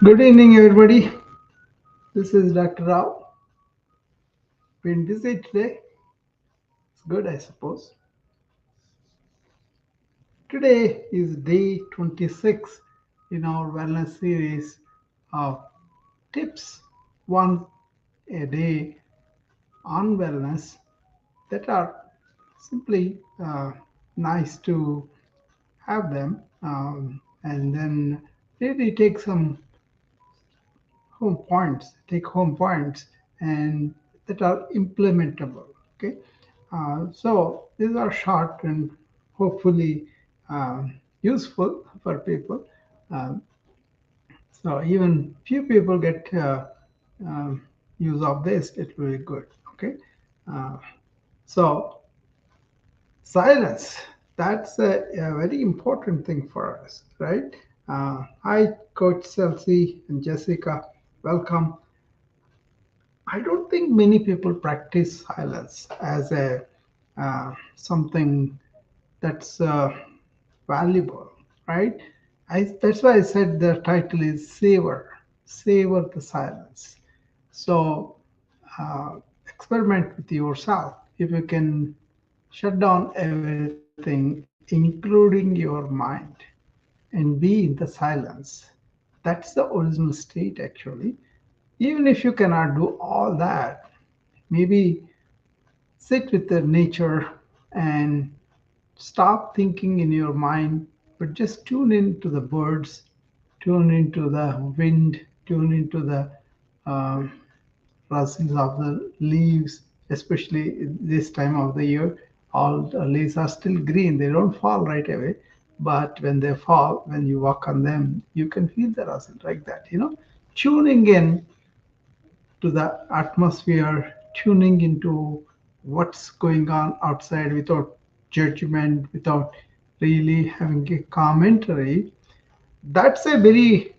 Good evening, everybody. This is Dr. Rao. Been busy today. It's good, I suppose. Today is day 26 in our wellness series of tips, one a day on wellness that are simply nice to have them, and then really take home points, and that are implementable. Okay, so these are short and hopefully useful for people. Um, so even few people get use of this, it will be good. Okay, uh, so silence, that's a very important thing for us, right? Hi, Coach Chelsea and Jessica. Welcome. I don't think many people practice silence as a something that's valuable, right? That's why I said the title is savor the silence. So experiment with yourself. If you can shut down everything, including your mind, and be in the silence, that's the original state actually. Even if you cannot do all that, maybe sit with the nature and stop thinking in your mind, but just tune into the birds, tune into the wind, tune into the um, rustles of the leaves, especially this time of the year. All the leaves are still green, they don't fall right away. But when they fall, when you walk on them, you can feel the rustle like that, tuning in to the atmosphere, tuning into what's going on outside without judgment, without really having a commentary. That's a very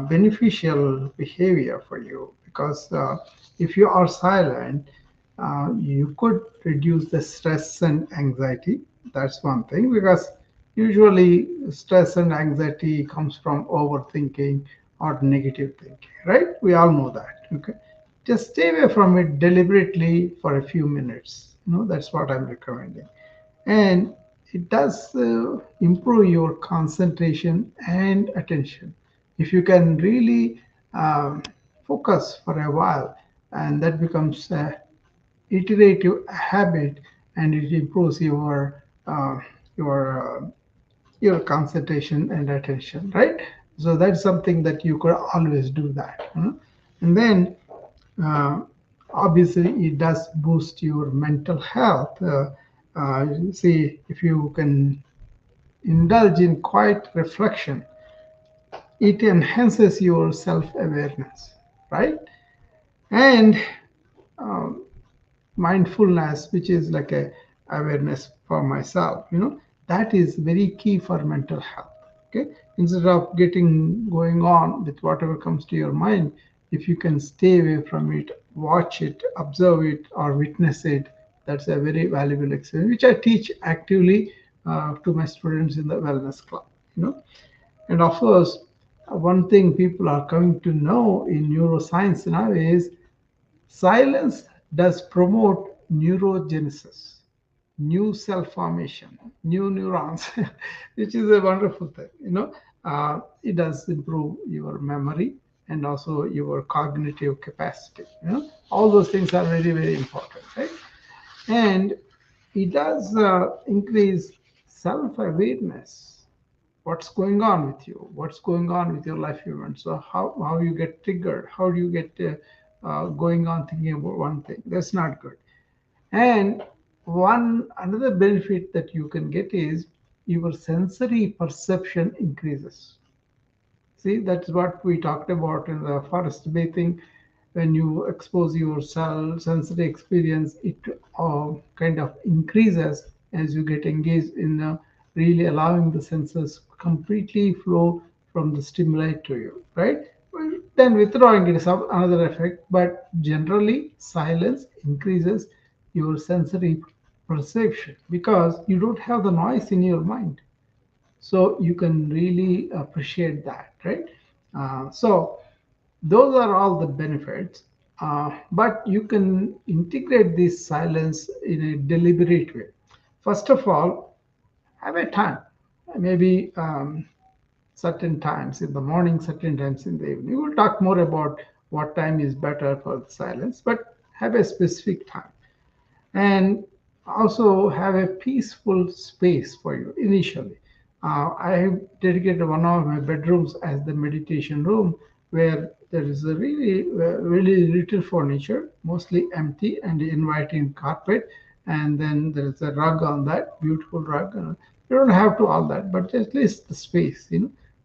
beneficial behavior for you because if you are silent, you could reduce the stress and anxiety. That's one thing because usually stress and anxiety comes from overthinking or negative thinking, right? We all know that. Okay, just stay away from it deliberately for a few minutes. That's what I'm recommending, and it does improve your concentration and attention if you can really um, focus for a while, and that becomes a iterative habit, and it improves your your concentration and attention, right? So that's something that you could always do that, and then uh, obviously it does boost your mental health. See, if you can indulge in quiet reflection, it enhances your self-awareness, right? And um, mindfulness, which is like a awareness for myself, that is very key for mental health. Okay, instead of getting going on with whatever comes to your mind, if you can stay away from it, watch it, observe it, or witness it, that's a very valuable experience, which I teach actively to my students in the wellness club. And of course, one thing people are coming to know in neuroscience now is silence does promote neurogenesis, new cell formation, new neurons, which is a wonderful thing. It does improve your memory and also your cognitive capacity. All those things are very, very important, right? And it does increase self-awareness. What's going on with you? What's going on with your life event? So how you get triggered? How do you get going on thinking about one thing? That's not good. And one another benefit that you can get is your sensory perception increases. See, that's what we talked about in the forest bathing. When you expose your sensory experience, it kind of increases as you get engaged in really allowing the senses completely flow from the stimuli to you, right? Well, then withdrawing it is another effect, but generally silence increases your sensory perception because you don't have the noise in your mind, so you can really appreciate that, right? So Those are all the benefits. But you can integrate this silence in a deliberate way. First of all, have a time, maybe certain times in the morning, certain times in the evening. We will talk more about what time is better for the silence, but have a specific time. And also have a peaceful space for you initially. I have dedicated one of my bedrooms as the meditation room where there is a really little furniture, mostly empty and inviting carpet. And then there is a rug on that, beautiful rug. You don't have to all that, but at least the space,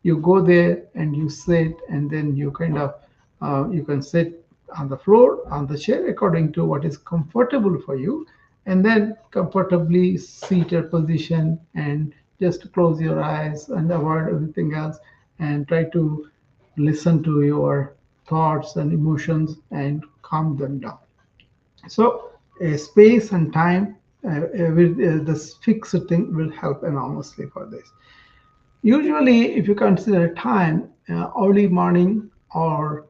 you go there and you sit, and then you kind of you can sit on the floor, on the chair, according to what is comfortable for you, and then comfortably seated position, and just close your eyes and avoid everything else, and try to listen to your thoughts and emotions and calm them down. So space and time, this fixed thing will help enormously for this. Usually, if you consider time, early morning or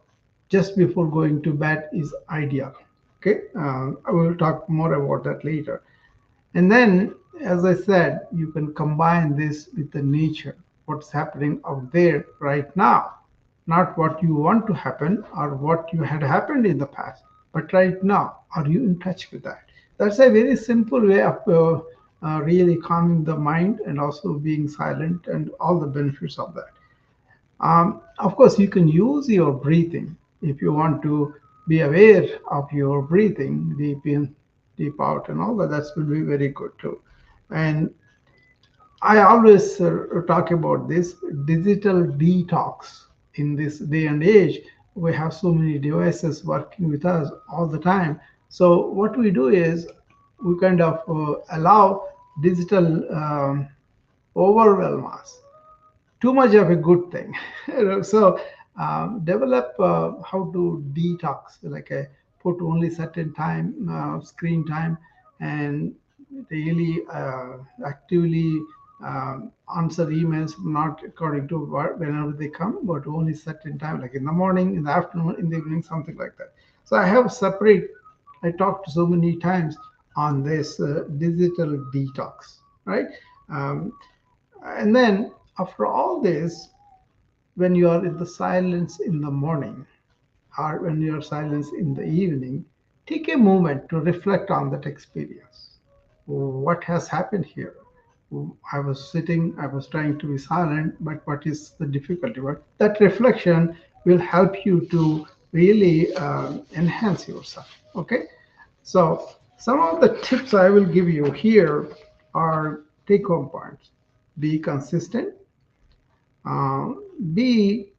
just before going to bed is ideal. Okay, I will talk more about that later. And then, as I said, you can combine this with the nature, what's happening out there right now, not what you want to happen or what you had happened in the past, but right now. Are you in touch with that? That's a very simple way of really calming the mind and also being silent and all the benefits of that. Of course, you can use your breathing if you want to be aware of your breathing, deep in, deep out, and all that. That will be very good too. And I always talk about this digital detox in this day and age. We have so many devices working with us all the time. So, what we do is we kind of allow digital overwhelm us. Too much of a good thing. So develop how to detox, like put only certain time, screen time, and daily actively answer emails, not according to whenever they come, but only certain time, like in the morning, in the afternoon, in the evening, something like that. So I have separate. I talked so many times on this digital detox, right? Um, and then after all this, when you are in the silence in the morning or when you are silence in the evening, take a moment to reflect on that experience. What has happened here? I was sitting, I was trying to be silent, but what is the difficulty? But that reflection will help you to really enhance yourself. Okay, so some of the tips I will give you here are take home points. Be consistent, uh, be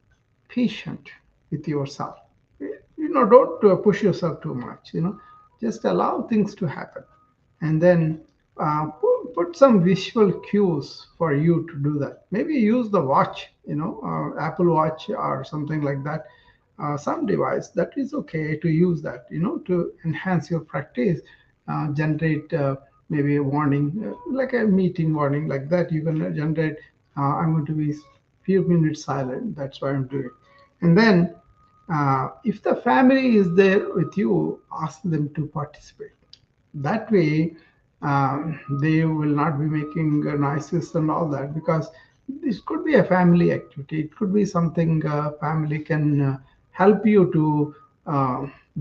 patient with yourself. Don't push yourself too much. Just allow things to happen, and then put some visual cues for you to do that. Maybe use the watch, Apple Watch or something like that. Some device that is okay to use that, to enhance your practice, generate maybe a warning, like a meeting warning, like that. You can generate. I'm going to be few minutes silent. That's why I'm doing. And then, if the family is there with you, ask them to participate. That way, they will not be making noises and all that, because this could be a family activity. It could be something family can help you to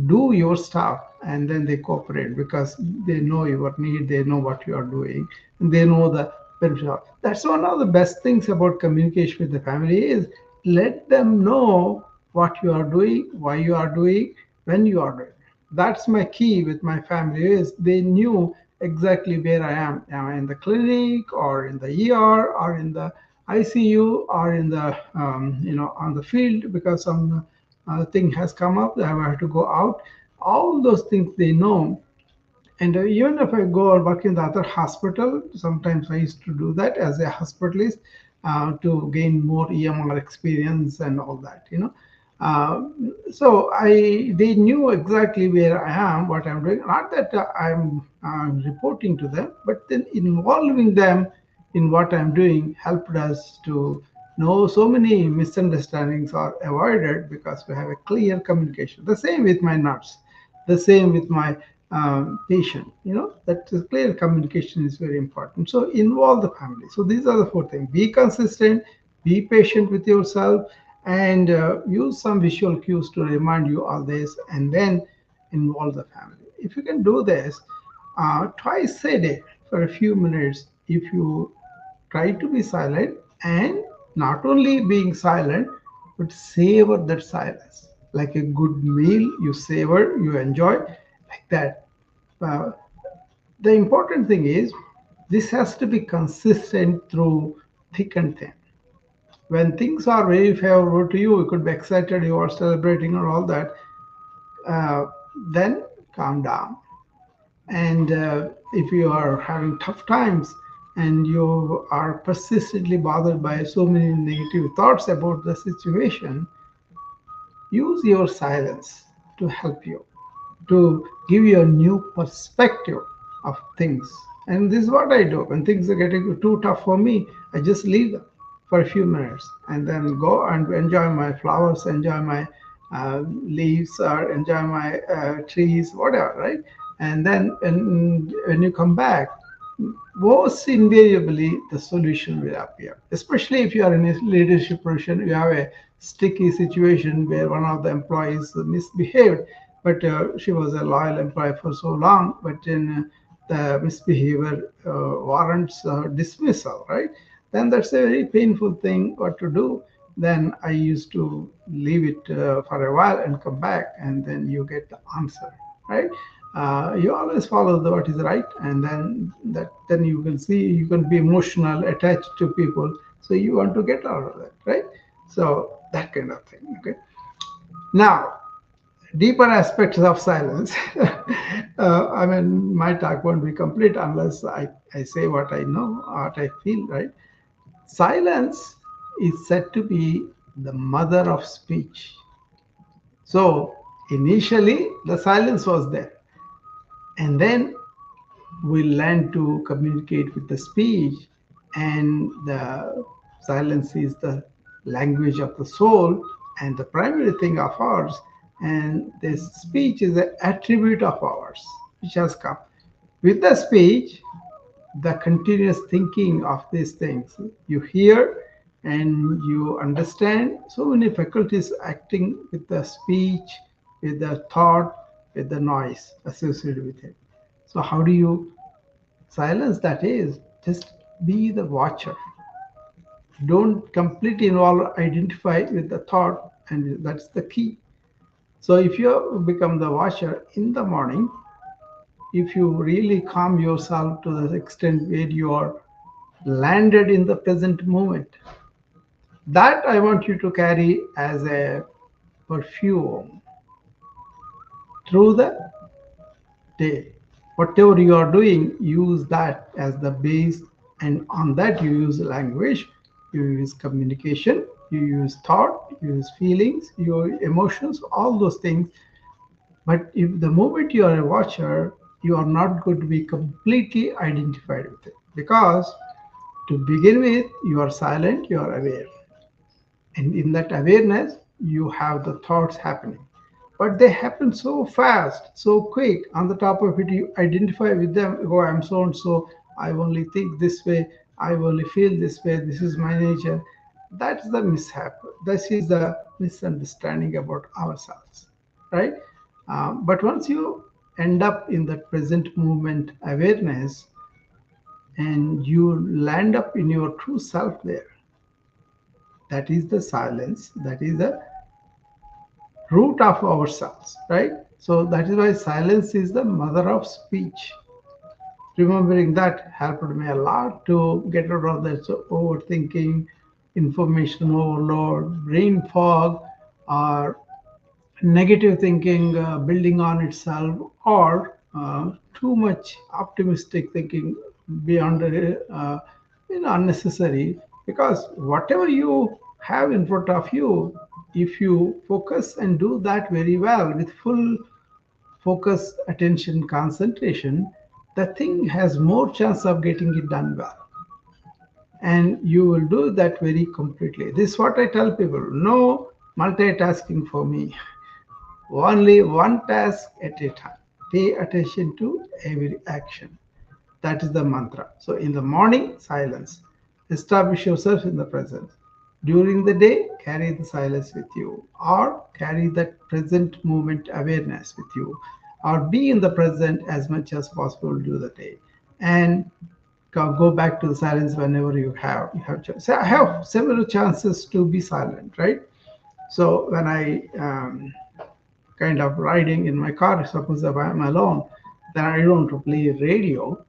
do your stuff, and then they cooperate because they know your need, they know what you are doing, and they know the benefit of. That's one of the best things about communication with the family is let them know what you are doing, why you are doing, when you are doing. That's my key with my family is they knew exactly where I am. Am I in the clinic or in the ER or in the ICU or in the on the field because some thing has come up that I have to go out. All those things they know. And even if I go or work in the other hospital, sometimes I used to do that as a hospitalist to gain more EMR experience and all that, so they knew exactly where I am, what I'm doing. Not that I'm reporting to them, but then involving them in what I'm doing helped us to No, so many misunderstandings are avoided because we have a clear communication. The same with my nurse, the same with my patient. That is clear communication is very important. So involve the family. So these are the four things: be consistent, be patient with yourself, and use some visual cues to remind you all this, and then involve the family. If you can do this twice a day for a few minutes, if you try to be silent, and not only being silent but savor that silence like a good meal. You savor, you enjoy, like that. uh, the important thing is this has to be consistent through thick and thin. When things are very favorable to you, you could be excited, you are celebrating and all that. Then calm down. And if you are having tough times and you are persistently bothered by so many negative thoughts about the situation, use your silence to help you, to give you a new perspective of things. And this is what I do. When things are getting too tough for me, I just leave them for a few minutes and then go and enjoy my flowers, enjoy my leaves, or enjoy my trees, whatever, right? And then when you come back, most invariably the solution will appear. Especially if you are in a leadership position, you have a sticky situation where one of the employees misbehaved, but she was a loyal employee for so long, but then the misbehavior warrants dismissal, right? Then that's a very painful thing. What to do? Then I used to leave it for a while and come back, and then you get the answer, right? You always follow what is right, and then you will see you can be emotional attached to people, so you want to get out of that, right? So that kind of thing. Okay. Now, deeper aspects of silence. I mean, my talk won't be complete unless I say what I know, what I feel, right? Silence is said to be the mother of speech. So initially, the silence was there, and then we learn to communicate with the speech, and the silence is the language of the soul and the primary thing of ours, and this speech is an attribute of ours which has come with the speech. The continuous thinking of these things you hear and you understand, so many faculties acting with the speech, with the thought, with the noise associated with it. So how do you silence that? Is just be the watcher. Don't completely involve, identify with the thought, and that's the key. So if you become the watcher in the morning, if you really calm yourself to the extent where you are landed in the present moment, that I want you to carry as a perfume through the day. Whatever you are doing, use that as the base, and on that you use language, you use communication, you use thought, you use feelings, your emotions, all those things. But if the moment you are a watcher, you are not going to be completely identified with it, because to begin with, you are silent, you are aware. And in that awareness, you have the thoughts happening. But they happen so fast, so quick. On the top of it, you identify with them. Oh, I'm so and so. I only think this way. I only feel this way. This is my nature. That's the mishap. This is the misunderstanding about ourselves, right? But once you end up in the present moment awareness and you land up in your true self there, that is the silence. That is the root of ourselves, right? So that is why silence is the mother of speech. Remembering that helped me a lot to get rid of that overthinking, information overload, brain fog, or negative thinking building on itself, or too much optimistic thinking beyond unnecessary. Because whatever you have in front of you, if you focus and do that very well with full focus, attention, concentration, the thing has more chance of getting it done well. and you will do that very completely. This is what I tell people: no multitasking for me, only one task at a time. Pay attention to every action. That is the mantra. So in the morning, silence. Establish yourself in the present. During the day, carry the silence with you, or carry that present moment awareness with you, or be in the present as much as possible during the day, and go back to the silence whenever you have. So I have several chances to be silent, right? So when I kind of riding in my car, suppose if I'm alone, then I don't want to play radio.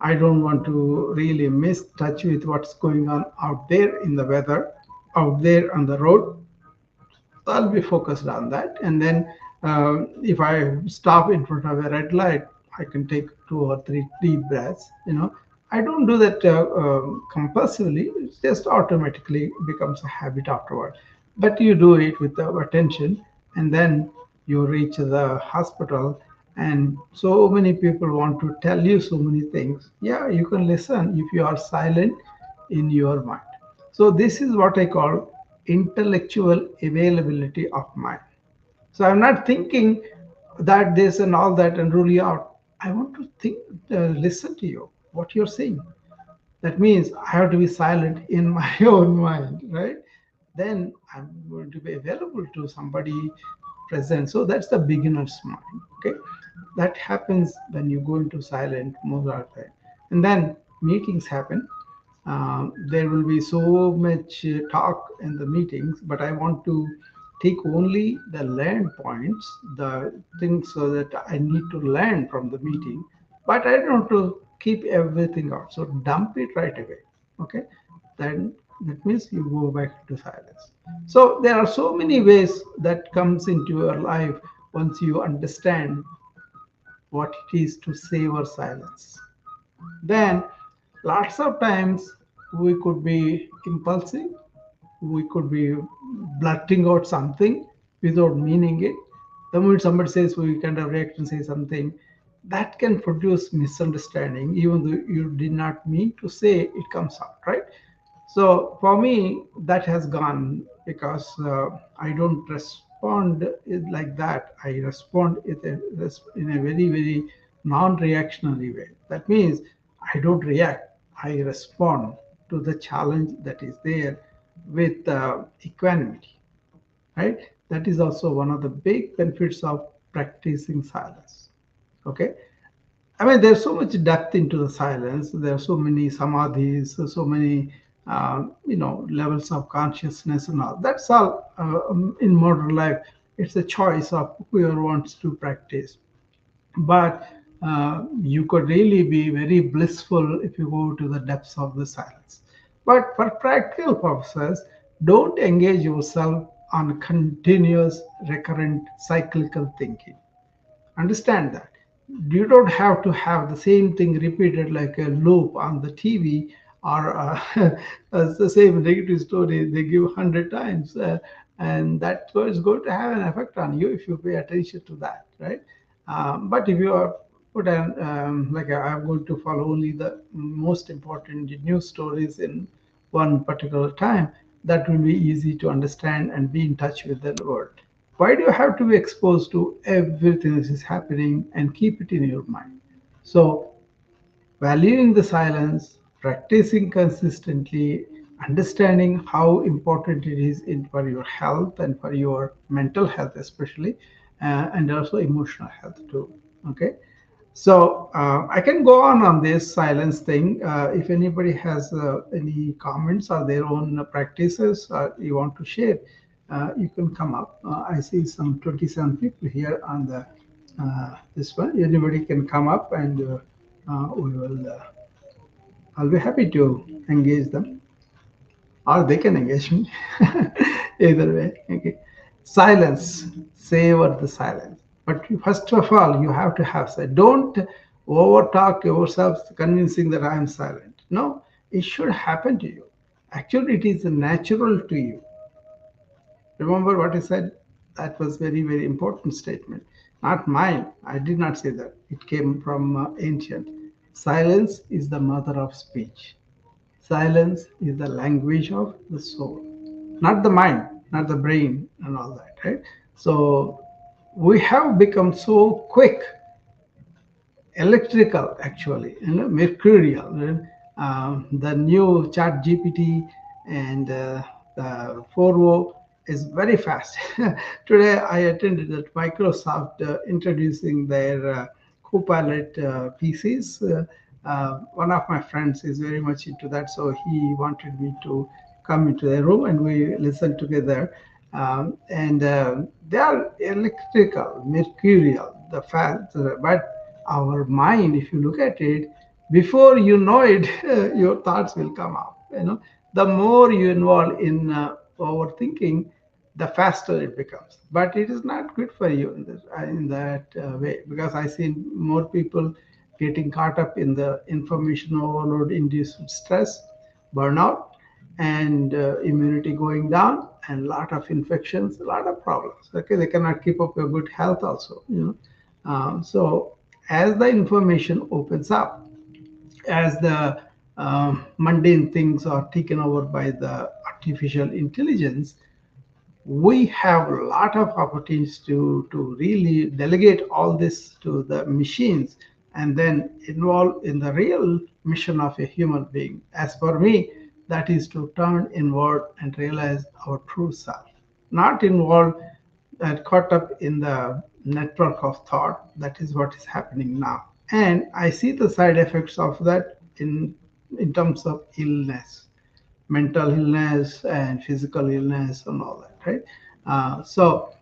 I don't want to really miss touch with what's going on out there in the weather, out there on the road. I'll be focused on that. And then if I stop in front of a red light, I can take two or three deep breaths. I don't do that compulsively. It just automatically becomes a habit afterward. But you do it with the attention, and then you reach the hospital, and so many people want to tell you so many things. Yeah, you can listen if you are silent in your mind. So this is what I call intellectual availability of mind. So I'm not thinking that this and all that and rule you out. I want to think, listen to you, what you're saying. That means I have to be silent in my own mind, right? Then I'm going to be available to somebody present. So that's the beginner's mind. Okay. That happens when you go into silent most of the time. And then meetings happen. There will be so much talk in the meetings, but I want to take only the learn points, the things so that I need to learn from the meeting, but I don't want to keep everything out. So dump it right away. Okay, then that means you go back to silence. So there are so many ways that comes into your life once you understand what it is to savor silence. Then lots of times we could be impulsive, we could be blurting out something without meaning it. The moment somebody says, we kind of react and say something that can produce misunderstanding, even though you did not mean to say, it comes out, right? So for me, that has gone because I don't respond like that. I respond in a very, very non-reactionary way. That means I don't react. I respond to the challenge that is there with equanimity, right? That is also one of the big benefits of practicing silence. Okay, I mean, there's so much depth into the silence. There are so many samadhis, so many, levels of consciousness and all. That's all in modern life. It's a choice of whoever wants to practice. But you could really be very blissful if you go to the depths of the silence. But for practical purposes, don't engage yourself on continuous, recurrent, cyclical thinking. Understand that. You don't have to have the same thing repeated like a loop on the TV, or as the same negative story they give 100 times, and that is going to have an effect on you if you pay attention to that, right? But if you are put an like I'm going to follow only the most important news stories in one particular time, that will be easy to understand and be in touch with the world. Why do you have to be exposed to everything that is happening and keep it in your mind? So, valuing the silence, practicing consistently, understanding how important it is for your health and for your mental health, especially, and also emotional health too. Okay. So I can go on this silence thing. If anybody has any comments or their own practices you want to share, you can come up. I see some 27 people here on the this one. Anybody can come up, and we will. I'll be happy to engage them, or they can engage me. Either way. Okay. Silence. Savor the silence. But first of all, you have to have silence. Don't overtalk yourself, convincing that I am silent. No, it should happen to you. Actually, it is natural to you. Remember what I said? That was very, very important statement. Not mine. I did not say that. It came from ancient. Silence is the mother of speech. Silence is the language of the soul, not the mind, not the brain, and all that, right? So we have become so quick, electrical actually, mercurial. The new chat gpt and the 4o is very fast. Today I attended at Microsoft introducing their Copilot pcs. One of my friends is very much into that, so he wanted me to come into the room and we listened together. And they are electrical, mercurial, the fast, but our mind, if you look at it, before you know it, your thoughts will come up. The more you involve in overthinking, the faster it becomes. But it is not good for you in that way, because I see more people getting caught up in the information overload induced stress, burnout, and immunity going down, and a lot of infections, a lot of problems. Okay, they cannot keep up a good health also. So as the information opens up, as the mundane things are taken over by the artificial intelligence, we have a lot of opportunities to really delegate all this to the machines and then involve in the real mission of a human being. As for me, that is to turn inward and realize our true self, not involved and caught up in the network of thought. That is what is happening now. And I see the side effects of that in terms of illness, mental illness and physical illness and all that, right? So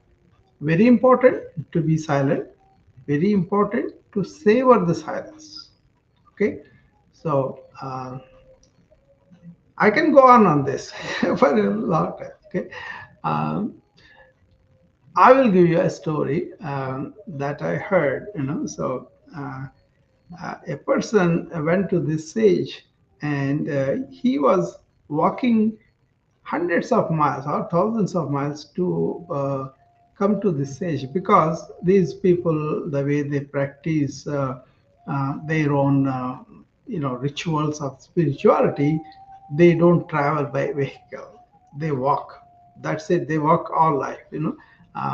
very important to be silent, very important to savor the silence. Okay, so I can go on this for a long time. Okay, um, I will give you a story that I heard. A person went to this sage, and he was walking hundreds of miles or thousands of miles to come to this stage, because these people, the way they practice their own rituals of spirituality, they don't travel by vehicle, they walk. That's it, they walk all life.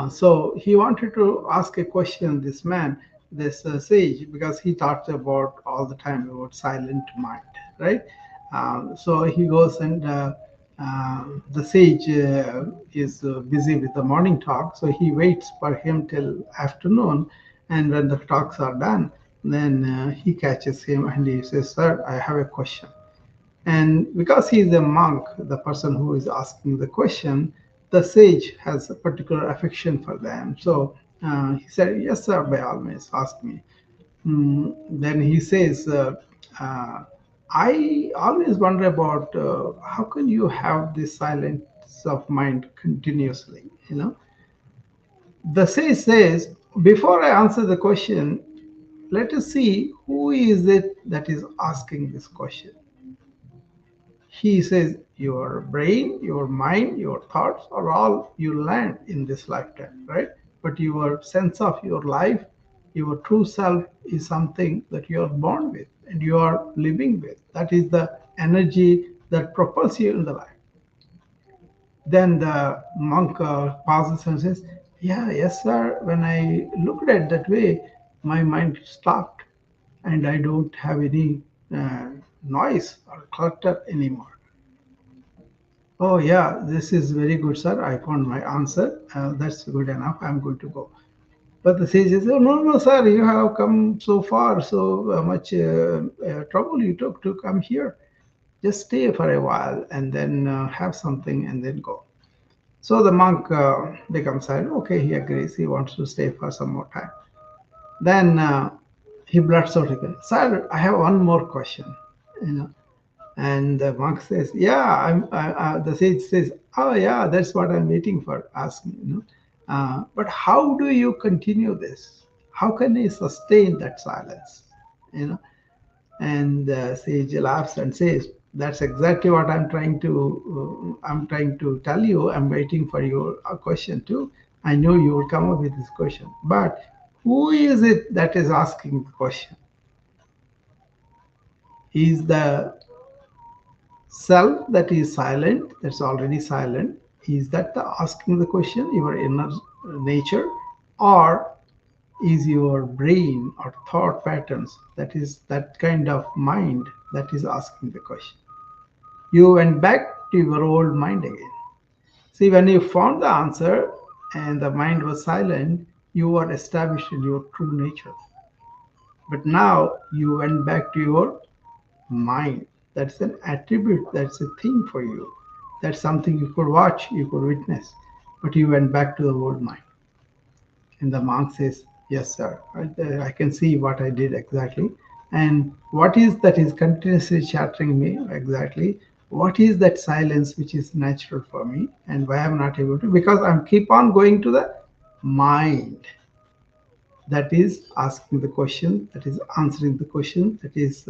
So he wanted to ask a question, this man, this sage, because he talks about all the time about silent mind, right? So he goes and the sage is busy with the morning talk, so he waits for him till afternoon. And when the talks are done, then he catches him and he says, "Sir, I have a question." And because he is a monk, the person who is asking the question, the sage has a particular affection for them. So he said, "Yes, sir, by all means, ask me." Then he says, I always wonder about how can you have this silence of mind continuously? The sage says, before I answer the question, let us see who is it that is asking this question. He says, your brain, your mind, your thoughts are all you learned in this lifetime, right? But your sense of your life, your true self is something that you are born with and you are living with. That is the energy that propels you in the life. Then the monk pauses and says, "Yeah, yes, sir. When I looked at it that way, my mind stopped and I don't have any noise or clutter anymore." Oh, yeah, this is very good, sir. I found my answer. That's good enough. I'm going to go. But the sage says, "Oh, no, no, sir, you have come so far, so much trouble you took to come here. Just stay for a while and then have something and then go." So the monk becomes silent. Okay, he agrees. He wants to stay for some more time. Then he blurts out again, "Sir, I have one more question." You know, and the monk says, "Yeah." The sage says, "Oh, yeah, that's what I'm waiting for. Ask me." But how do you continue this? How can you sustain that silence? You know. And the sage laughs and says, "That's exactly what I'm trying to tell you. I'm waiting for your question too. I know you will come up with this question, but who is it that is asking the question? Is the Self that is silent, that's already silent, is that the asking the question, your inner nature, or is your brain or thought patterns, that is that kind of mind that is asking the question? You went back to your old mind again. See, when you found the answer and the mind was silent, you were established in your true nature. But now you went back to your mind. That's an attribute, that's a thing for you. That's something you could watch, you could witness. But you went back to the old mind. And the monk says, yes, sir, I can see what I did exactly. And what is that is continuously chattering me exactly? What is that silence which is natural for me? And why I'm not able to? Because I'm keep on going to the mind that is asking the question, that is answering the question, that is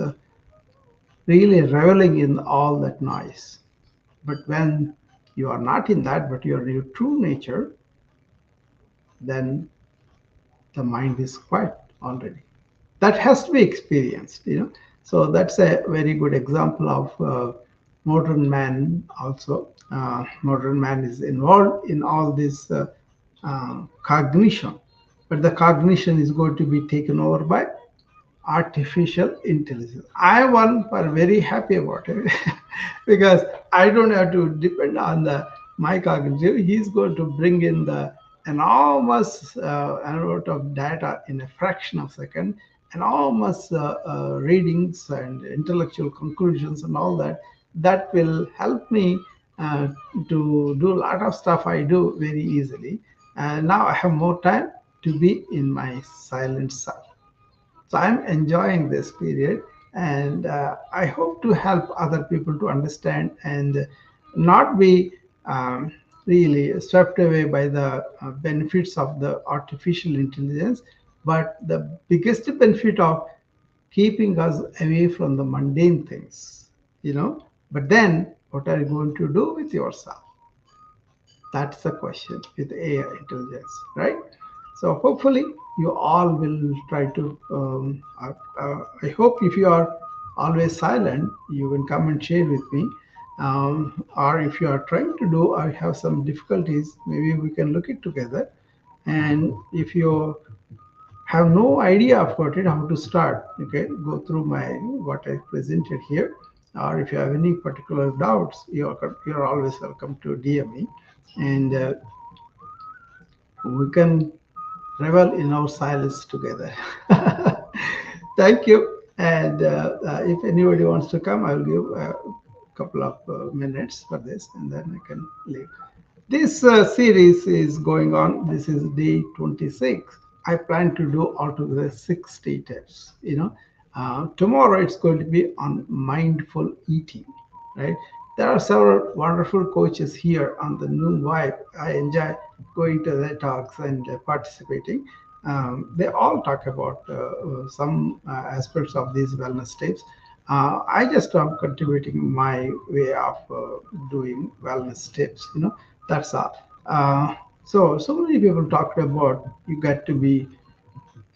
really reveling in all that noise. But when you are not in that, but you are in your true nature, then the mind is quiet already. That has to be experienced. So that's a very good example of modern man also. Modern man is involved in all this cognition, but the cognition is going to be taken over by artificial intelligence. I one are very happy about it because I don't have to depend on the my cognitive. He's going to bring in the enormous amount of data in a fraction of a second, enormous readings and intellectual conclusions and all that. That will help me uh, to do a lot of stuff I do very easily. And now I have more time to be in my silent self. So I'm enjoying this period, and I hope to help other people to understand and not be really swept away by the benefits of the artificial intelligence, but the biggest benefit of keeping us away from the mundane things. But then, what are you going to do with yourself? That's the question with AI intelligence, right? So hopefully you all will try to. I hope if you are always silent, you can come and share with me. Or if you are trying to do, I have some difficulties. Maybe we can look it together. And if you have no idea about it, how to start, okay, go through my what I presented here. Or if you have any particular doubts, you're always welcome to DM me, and we can revel in our silence together. Thank you. And if anybody wants to come, I'll give a couple of minutes for this, and then I can leave. This series is going on. This is day 26. I plan to do altogether 60 tips. Tomorrow it's going to be on mindful eating, right? There are several wonderful coaches here on the Noon Vibe. I enjoy going to their talks and participating. They all talk about some aspects of these wellness tips. I just am contributing my way of doing wellness tips. That's all. So many people talked about you got to be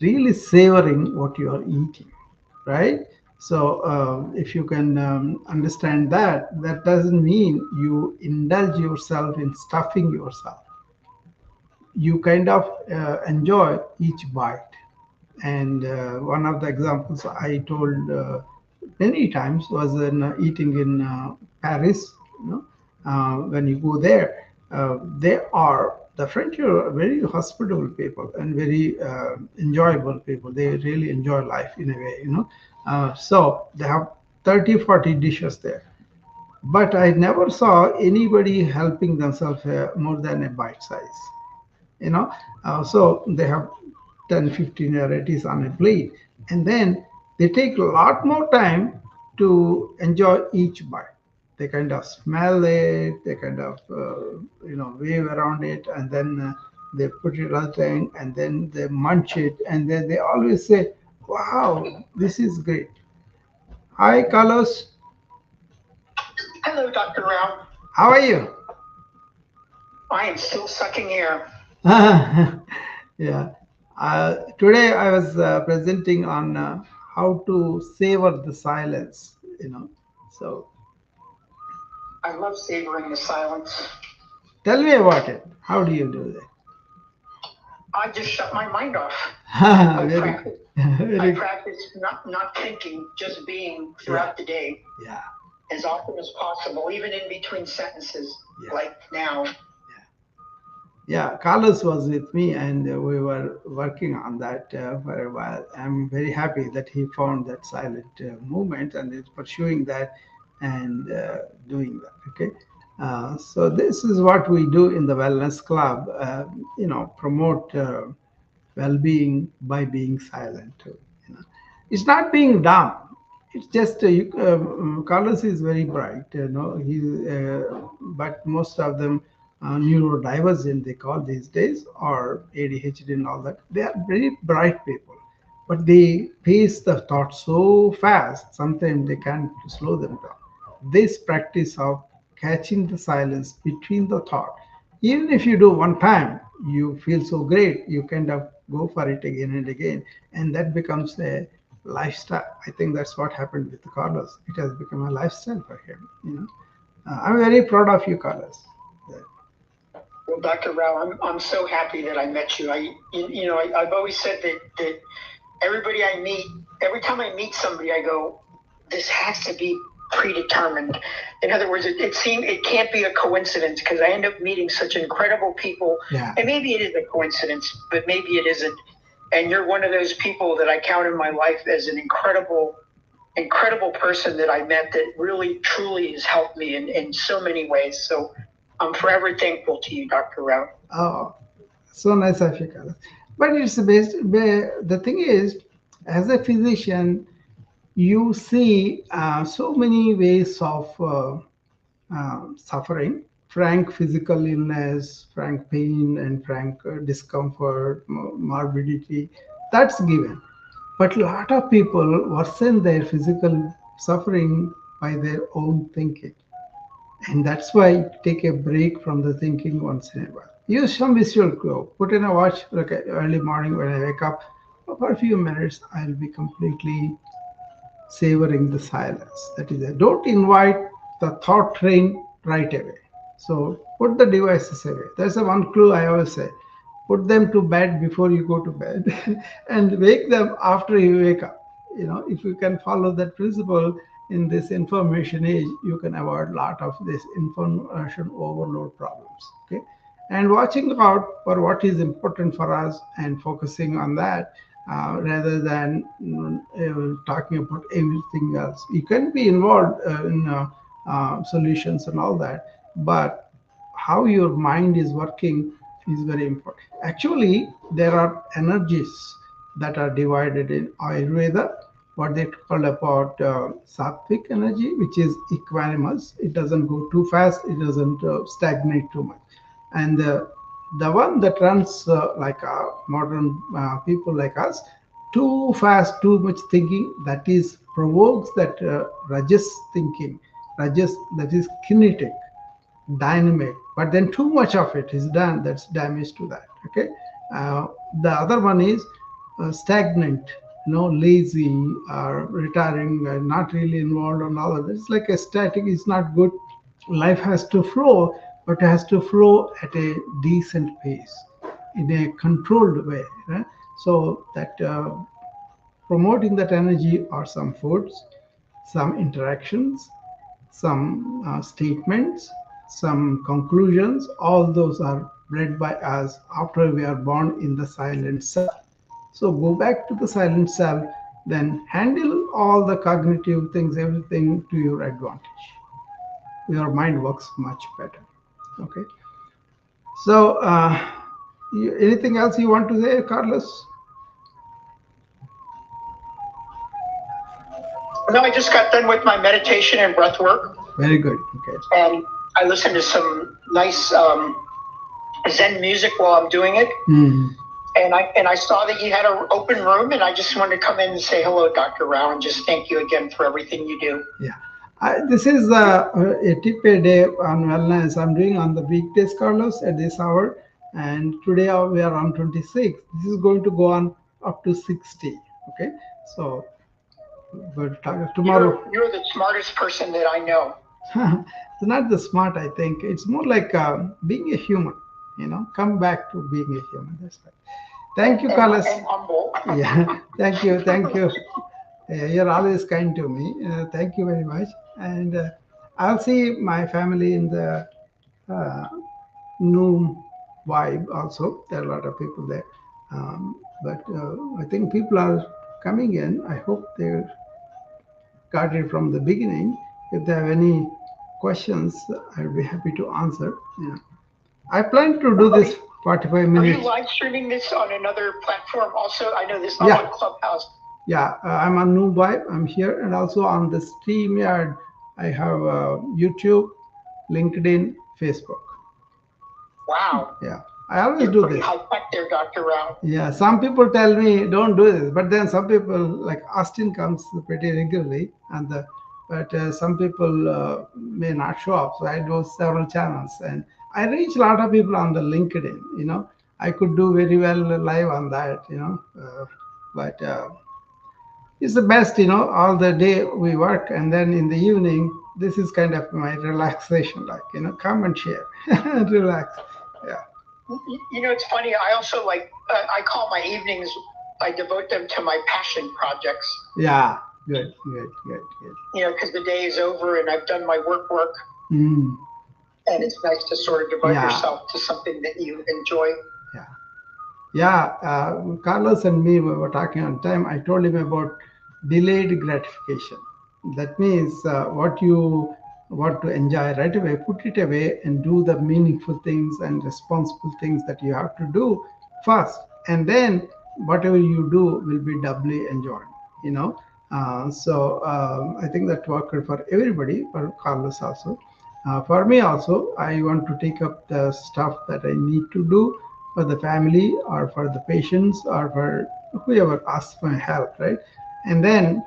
really savoring what you are eating, right? So if you can understand that, that doesn't mean you indulge yourself in stuffing yourself. You kind of enjoy each bite. And one of the examples I told many times was in eating in Paris. When you go there, they are the French are very hospitable people and very enjoyable people. They really enjoy life in a way. So they have 30, 40 dishes there. But I never saw anybody helping themselves more than a bite size you know so they have 10, 15 varieties on a plate, and then they take a lot more time to enjoy each bite. They kind of smell it, they kind of wave around it, and then they put it other thing, and then they munch it, and then they always say, wow, this is great. Hi, Carlos. Hello, Dr. Rao. How are you? I am still sucking air. Yeah. Today I was presenting on how to savor the silence. So I love savoring the silence. Tell me about it. How do you do I just shut my mind off. that? I Very, practice. I very, practice not thinking, just being yeah, throughout the day yeah, as often as possible, even in between sentences, yeah. like now. Yeah, Carlos was with me and we were working on that for a while. I'm very happy that he found that silent movement and is pursuing that and doing that. Okay. So this is what we do in the Wellness Club, promote well-being by being silent. It's not being dumb. It's just Carlos is very bright. But most of them neurodivergent they call these days, or ADHD and all that. They are very bright people, but they pace the thought so fast. Sometimes they can't slow them down. This practice of catching the silence between the thought, even if you do one time, you feel so great, you kind of go for it again and again, and that becomes a lifestyle. I think that's what happened with Carlos. It has become a lifestyle for him. I'm very proud of you, Carlos. Well, Dr. Rao, I'm so happy that I met you. I've always said that everybody I meet, every time I meet somebody, I go, this has to be predetermined. In other words, it can't be a coincidence because I end up meeting such incredible people. Yeah. And maybe it is a coincidence, but maybe it isn't. And you're one of those people that I count in my life as an incredible person that I met that really truly has helped me in so many ways. So I'm forever thankful to you, Dr. Rao. Oh, so nice of you, Carlos. But it's the thing is, as a physician, you see so many ways of suffering, frank physical illness, frank pain, and frank discomfort, morbidity. That's given. But a lot of people worsen their physical suffering by their own thinking. And that's why take a break from the thinking once in a while. Use some visual cue. Put in a watch like early morning when I wake up. For a few minutes, I'll be completely savoring the silence. That is, don't invite the thought train right away. So put the devices away. That's the one clue I always say. Put them to bed before you go to bed, and wake them after you wake up. If you can follow that principle in this information age, you can avoid a lot of this information overload problems. Okay, and watching out for what is important for us and focusing on that rather than talking about everything else. You can be involved in solutions and all that, but how your mind is working is very important. Actually, there are energies that are divided in Ayurveda, what they call about sattvic energy, which is equanimous. It doesn't go too fast, it doesn't stagnate too much. And the one that runs like modern people like us, too fast, too much thinking, that is provokes that rajas thinking, rajas, that is kinetic, dynamic, but then too much of it is done, that's damage to that. Okay. The other one is stagnant, lazy, retiring, not really involved and all of this. It's like a static, is not good. Life has to flow, but it has to flow at a decent pace in a controlled way, right? So that promoting that energy are some foods, some interactions, some statements, some conclusions. All those are read by us after we are born in the silent self. So go back to the silent self, then handle all the cognitive things, everything to your advantage. Your mind works much better. Okay. So, anything else you want to say, Carlos? No, I just got done with my meditation and breath work, Very good. Okay. and I listened to some nice Zen music while I'm doing it. Mhm. And I saw that you had an open room, and I just wanted to come in and say hello, Dr. Rao, and just thank you again for everything you do. Yeah. This is a tip a day on wellness. I'm doing on the weekdays, Carlos, at this hour. And today we are on 26. This is going to go on up to 60. Okay. So, but tomorrow. You're the smartest person that I know. It's not the smart, I think. It's more like being a human, come back to being a human. That's right. Thank you, Carlos. And humble. Yeah, thank you. Thank you. You're always kind to me. Thank you very much. And I'll see my family in the uh, new vibe also. There are a lot of people there. But I think people are coming in. I hope they got it from the beginning. If they have any questions, I'll be happy to answer. Yeah. I plan to do this 45 Are you minutes. live streaming this on another platform also? I know this. I'm Yeah, on Clubhouse. yeah. I'm on New Vibe. I'm here, and also on the StreamYard. I have YouTube, LinkedIn, Facebook. Wow. Yeah, I always You're do pretty this. high tech there, Dr. Rao. Yeah, some people tell me don't do this, but then some people like Austin comes pretty regularly, and but some people may not show up. So I do several channels, and I reach a lot of people on the LinkedIn. I could do very well live on that. But it's the best. All the day we work, and then in the evening, this is kind of my relaxation. Like come and share, relax. Yeah. It's funny. I also I call my evenings, I devote them to my passion projects. Yeah, good, good, good, good. Because the day is over and I've done my work, Mm. and it's nice to sort of devote Yeah. yourself to something that you enjoy. Yeah. Yeah, Carlos and me we were talking on time. I told him about delayed gratification. That means what you want to enjoy right away, put it away and do the meaningful things and responsible things that you have to do first. And then whatever you do will be doubly enjoyed, you know. I think that worked for everybody, for Carlos also. For me also, I want to take up the stuff that I need to do for the family or for the patients or for whoever asks for help, right? And then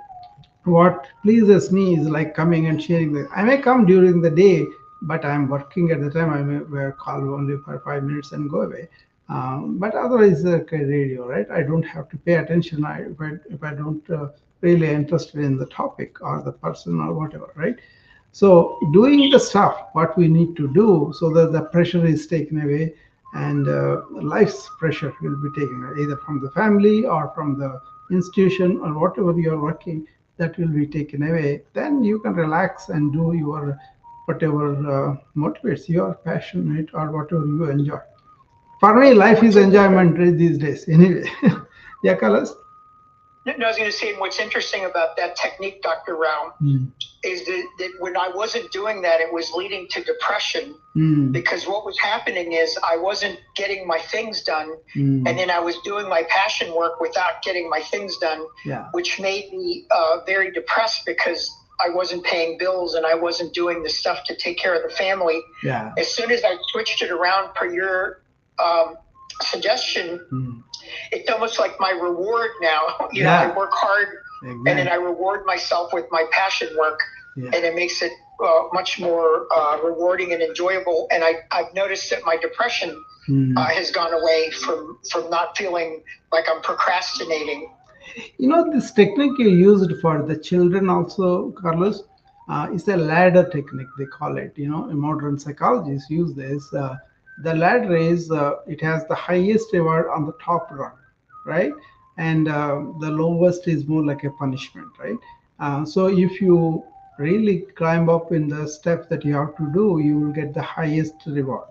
what pleases me is like coming and sharing the. I may come during the day, but I'm working at the time. I may call only for 5 minutes and go away. But otherwise, okay, radio, right? I don't have to pay attention if I don't really interested in the topic or the person or whatever, right? So doing the stuff what we need to do so that the pressure is taken away and life's pressure will be taken away either from the family or from the institution or whatever you are working, that will be taken away. Then you can relax and do your whatever motivates your passionate or whatever you enjoy. For me, life is enjoyment these days anyway. Yeah, Carlos? No, I was going to say, what's interesting about that technique, Dr. Rao, is that when I wasn't doing that, it was leading to depression because what was happening is I wasn't getting my things done, and then I was doing my passion work without getting my things done, which made me very depressed because I wasn't paying bills and I wasn't doing the stuff to take care of the family. Yeah. As soon as I switched it around per your suggestion, it's almost like my reward now. I work hard, and then I reward myself with my passion work, and it makes it much more rewarding and enjoyable. And I've noticed that my depression has gone away from not feeling like I'm procrastinating. This technique you used for the children also, Carlos, is a ladder technique, they call it. Modern psychologists use this. The ladder is, it has the highest reward on the top rung, right? And the lowest is more like a punishment, right? So if you really climb up in the steps that you have to do, you will get the highest reward,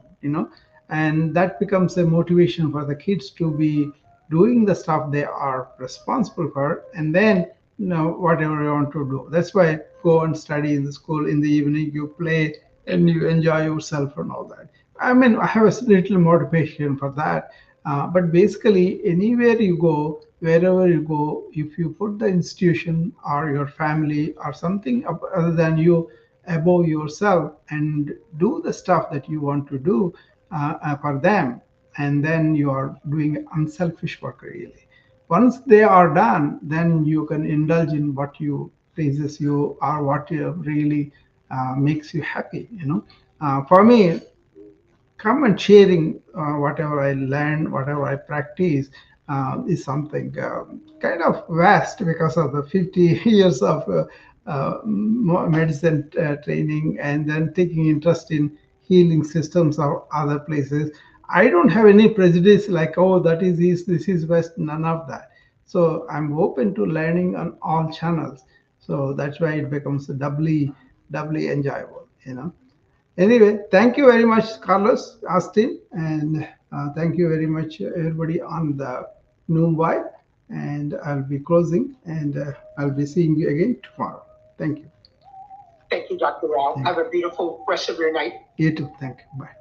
and that becomes a motivation for the kids to be doing the stuff they are responsible for, and then whatever you want to do. That's why go and study in the school. In the evening you play and you enjoy yourself and all that. I mean, I have a little motivation for that. But basically, anywhere you go, wherever you go, if you put the institution or your family or something other than you above yourself and do the stuff that you want to do for them, and then you are doing unselfish work really. Once they are done, then you can indulge in what you pleases you or what really makes you happy. For me, come and sharing whatever I learn, whatever I practice is something kind of vast because of the 50 years of medicine training and then taking interest in healing systems or other places. I don't have any prejudice like, oh, that is east, this is west, none of that. So I'm open to learning on all channels. So that's why it becomes doubly enjoyable. Anyway, thank you very much, Carlos, Austin, and thank you very much, everybody on the Noom Vibe. And I'll be closing, and I'll be seeing you again tomorrow. Thank you. Thank you, Dr. Rao. Thank Have a beautiful rest of your night. you too. Thank you. Bye.